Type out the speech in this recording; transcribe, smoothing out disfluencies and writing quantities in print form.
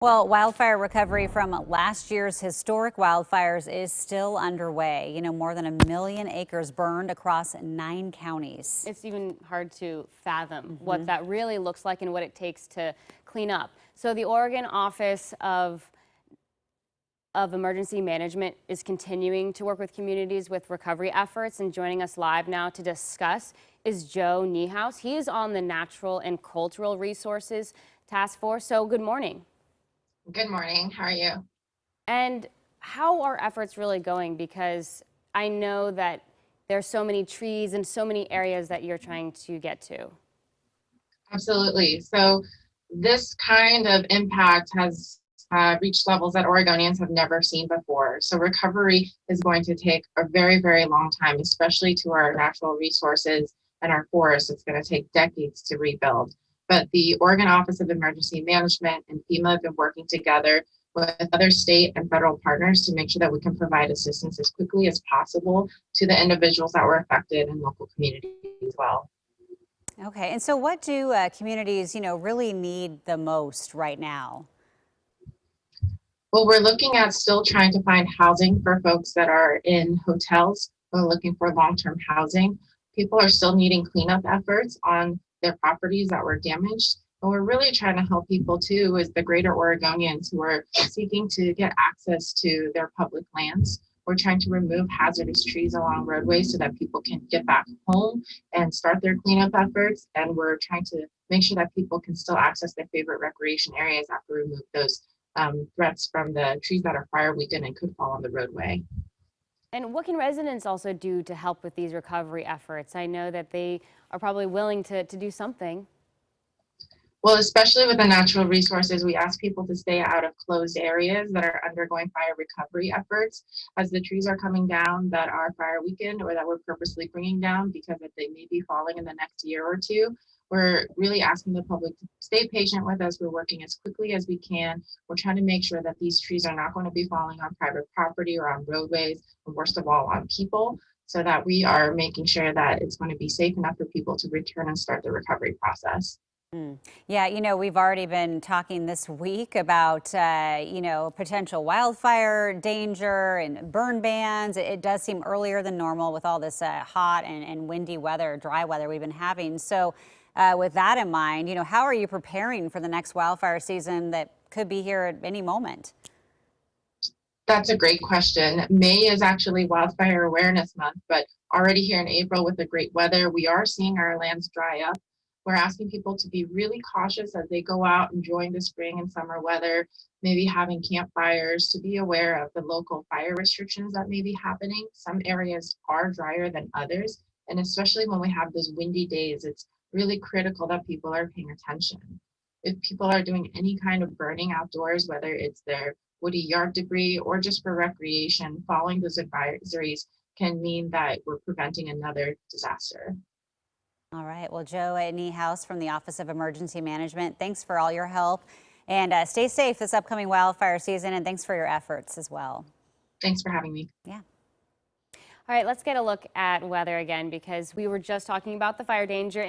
Well, wildfire recovery from last year's historic wildfires is still underway. More than 1 million acres burned across 9 counties. It's even hard to fathom what that really looks like and what it takes to clean up. So the Oregon Office of Emergency Management is continuing to work with communities with recovery efforts, and joining us live now to discuss is Joe Niehaus. He is on the Natural and Cultural Resources Task Force. So good morning. Good morning. How are you? And how are efforts really going? Because I know that there's so many trees and so many areas that you're trying to get to. Absolutely. So this kind of impact has reached levels that Oregonians have never seen before. So recovery is going to take a very, very long time, especially to our natural resources and our forests. It's going to take decades to rebuild. But the Oregon Office of Emergency Management and FEMA have been working together with other state and federal partners to make sure that we can provide assistance as quickly as possible to the individuals that were affected in local communities as well. Okay, and so what do communities, really need the most right now? Well, we're looking at still trying to find housing for folks that are in hotels. We're looking for long-term housing. People are still needing cleanup efforts on their properties that were damaged. And we're really trying to help people too, is the greater Oregonians who are seeking to get access to their public lands. We're trying to remove hazardous trees along roadways so that people can get back home and start their cleanup efforts. And we're trying to make sure that people can still access their favorite recreation areas after we remove those threats from the trees that are fire weakened and could fall on the roadway. And what can residents also do to help with these recovery efforts? I know that they are probably willing to do something. Well, especially with the natural resources, we ask people to stay out of closed areas that are undergoing fire recovery efforts as the trees are coming down that are fire weakened or that we're purposely bringing down because they may be falling in the next year or two. We're really asking the public to stay patient with us. We're working as quickly as we can. We're trying to make sure that these trees are not going to be falling on private property or on roadways, and worst of all, on people, so that we are making sure that it's going to be safe enough for people to return and start the recovery process. Yeah, we've already been talking this week about, potential wildfire danger and burn bans. It does seem earlier than normal with all this hot and windy weather, dry weather we've been having. So with that in mind, how are you preparing for the next wildfire season that could be here at any moment? That's a great question. May is actually Wildfire Awareness Month, but already here in April with the great weather, we are seeing our lands dry up. We're asking people to be really cautious as they go out enjoying the spring and summer weather, maybe having campfires, to be aware of the local fire restrictions that may be happening. Some areas are drier than others, and especially when we have those windy days, it's really critical that people are paying attention. If people are doing any kind of burning outdoors, whether it's their woody yard debris or just for recreation, following those advisories can mean that we're preventing another disaster. All right. Well, Joe Niehaus from the Office of Emergency Management, thanks for all your help. And stay safe this upcoming wildfire season, and thanks for your efforts as well. Thanks for having me. Yeah. All right, let's get a look at weather again, because we were just talking about the fire danger.